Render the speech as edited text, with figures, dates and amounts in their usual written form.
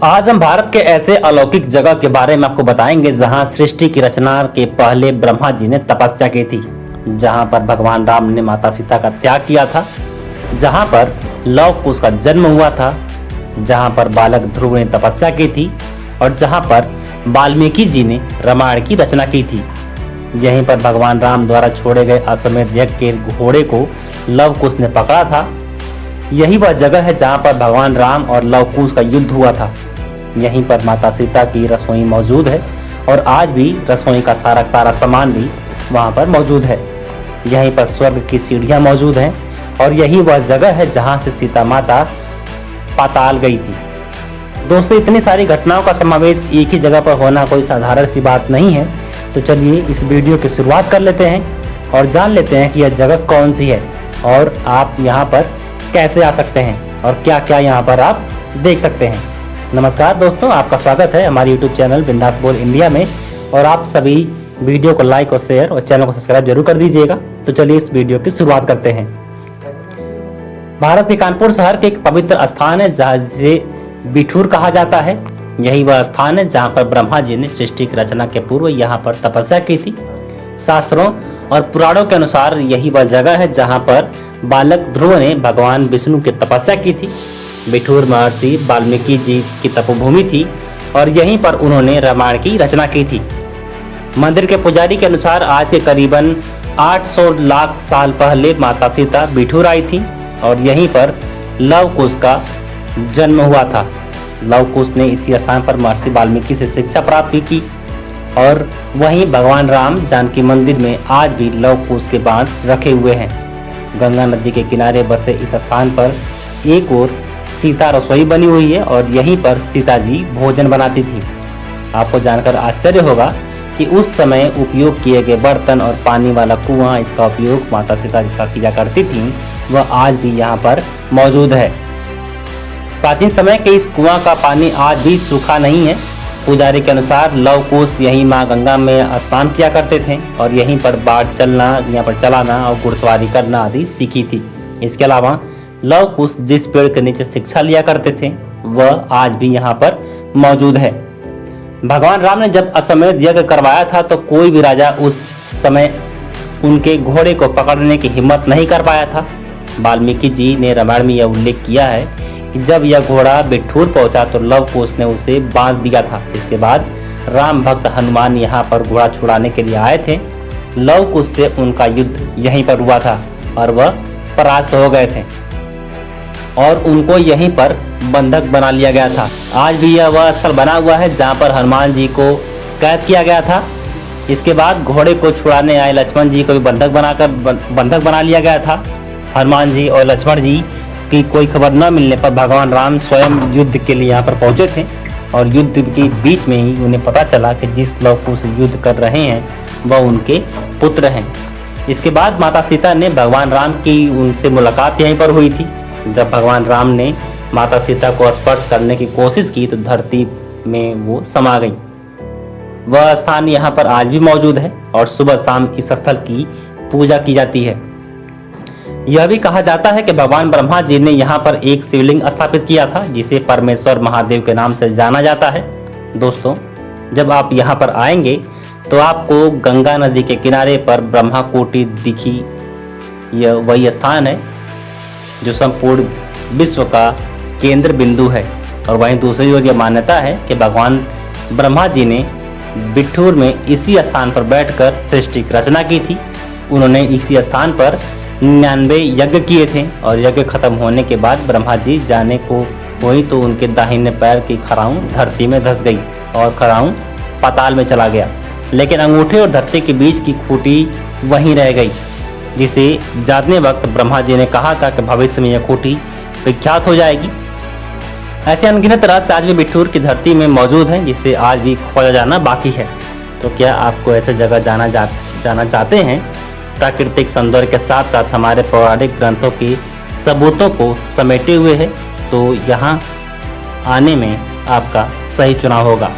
आज हम भारत के ऐसे अलौकिक जगह के बारे में आपको बताएंगे जहां सृष्टि की रचना के पहले ब्रह्मा जी ने तपस्या की थी, जहां पर भगवान राम ने माता सीता का त्याग किया था, जहां पर लव कुश का जन्म हुआ था, जहां पर बालक ध्रुव ने तपस्या की थी और जहां पर वाल्मीकि जी ने रामायण की रचना की थी। यहीं पर भगवान राम द्वारा छोड़े गए अश्वमेध यज्ञ के घोड़े को लव कुश ने पकड़ा था। यही वह जगह है जहां पर भगवान राम और लव कुश का युद्ध हुआ था। यहीं पर माता सीता की रसोई मौजूद है और आज भी रसोई का सारा सामान भी वहां पर मौजूद है। यहीं पर स्वर्ग की सीढ़ियां मौजूद हैं और यही वह जगह है जहां से सीता माता पाताल गई थी। दोस्तों, इतनी सारी घटनाओं का समावेश एक ही जगह पर होना कोई साधारण सी बात नहीं है। तो चलिए इस वीडियो की शुरुआत कर लेते हैं और जान लेते हैं कि यह जगह कौन सी है और आप यहाँ पर कैसे आ सकते हैं और क्या क्या यहाँ पर आप देख सकते हैं। नमस्कार दोस्तों, आपका स्वागत है हमारे YouTube चैनल बिंदास बोल इंडिया में और आप सभी वीडियो को लाइक और शेयर और चैनल को सब्सक्राइब जरूर कर दीजिएगा। तो चलिए इस वीडियो की शुरुआत करते हैं। भारत के कानपुर शहर के एक पवित्र स्थान है जहाँ जिसे बिठूर कहा जाता है। यही वह स्थान है जहाँ पर ब्रह्मा जी ने सृष्टि की रचना के पूर्व यहाँ पर तपस्या की थी। शास्त्रों और पुराणों के अनुसार यही वह जगह है जहाँ पर बालक ध्रुव ने भगवान विष्णु की तपस्या की थी। बिठूर महर्षि वाल्मीकि जी की तपोभूमि थी और यहीं पर उन्होंने रामायण की रचना की थी। मंदिर के पुजारी के अनुसार आज के करीबन 800 लाख साल पहले माता सीता बिठूर आई थी और यहीं पर लव कुश का जन्म हुआ था। लव कुश ने इसी स्थान पर महर्षि वाल्मीकि से शिक्षा प्राप्त की और वहीं भगवान राम जानकी मंदिर में आज भी लव कुश के बांध रखे हुए हैं। गंगा नदी के किनारे बसे इस स्थान पर एक और सीता रसोई बनी हुई है और यहीं पर सीता जी भोजन बनाती थी। आपको जानकर आश्चर्य होगा कि उस समय उपयोग किए गए बर्तन और पानी वाला कुआं, इसका उपयोग माता सीता जिसका किया करती थी, वह आज भी यहाँ पर मौजूद है। प्राचीन समय के इस कुआं का पानी आज भी सूखा नहीं है। पुजारी के अनुसार लव कुश यहीं माँ गंगा में स्नान किया करते थे और यहीं पर बाढ़ चलना, यहाँ पर चलाना और घुड़सवारी करना आदि सीखी थी। इसके अलावा लव कुश जिस पेड़ के नीचे शिक्षा लिया करते थे वह आज भी यहाँ पर मौजूद है। भगवान राम ने जब अश्वमेध यज्ञ करवाया था तो कोई भी राजा उस समय उनके घोड़े को पकड़ने की हिम्मत नहीं कर पाया था। वाल्मीकि जी ने रामायण में यह उल्लेख किया है कि जब यह घोड़ा बिठूर पहुंचा तो लव कुश ने उसे बांध दिया था। इसके बाद राम भक्त हनुमान यहाँ पर घोड़ा छुड़ाने के लिए आए थे। लव कुश से उनका युद्ध यहीं पर हुआ था और वह परास्त हो गए थे और उनको यहीं पर बंधक बना लिया गया था। आज भी यह वह स्थल बना हुआ है जहाँ पर हनुमान जी को कैद किया गया था। इसके बाद घोड़े को छुड़ाने आए लक्ष्मण जी को भी बंधक बना लिया गया था। हनुमान जी और लक्ष्मण जी की कोई खबर न मिलने पर भगवान राम स्वयं युद्ध के लिए यहाँ पर पहुंचे थे और युद्ध के बीच में ही उन्हें पता चला कि जिस लव कुश युद्ध कर रहे हैं वह उनके पुत्र हैं। इसके बाद माता सीता ने भगवान राम की उनसे मुलाकात यहीं पर हुई थी। जब भगवान राम ने माता सीता को स्पर्श करने की कोशिश की तो धरती में वो समा गई। वह स्थान यहाँ पर आज भी मौजूद है और सुबह शाम इस स्थल की पूजा की जाती है। यह भी कहा जाता है कि भगवान ब्रह्मा जी ने यहाँ पर एक शिवलिंग स्थापित किया था जिसे परमेश्वर महादेव के नाम से जाना जाता है। दोस्तों, जब आप यहाँ पर आएंगे तो आपको गंगा नदी के किनारे पर ब्रह्मा कोटि दिखी। यह वही स्थान है जो संपूर्ण विश्व का केंद्र बिंदु है और वहीं दूसरी ओर यह मान्यता है कि भगवान ब्रह्मा जी ने बिठूर में इसी स्थान पर बैठकर सृष्टि की रचना की थी। उन्होंने इसी स्थान पर 99 यज्ञ किए थे और यज्ञ खत्म होने के बाद ब्रह्मा जी जाने को हुई तो उनके दाहिने पैर की खड़ाऊं धरती में धंस गई और खड़ाऊं पाताल में चला गया, लेकिन अंगूठे और धरती के बीच की खूंटी वहीं रह गई, जिसे जाने वक्त ब्रह्मा जी ने कहा था कि भविष्य में यह खूंटी विख्यात हो जाएगी। ऐसे अनगिनत रहस्य आज भी बिठूर की धरती में मौजूद हैं जिसे आज भी खोजा जाना बाकी है। तो क्या आपको ऐसे जगह जाना चाहते हैं? प्राकृतिक सौंदर्य के साथ साथ हमारे पौराणिक ग्रंथों की सबूतों को समेटे हुए है तो यहाँ आने में आपका सही चुनाव होगा।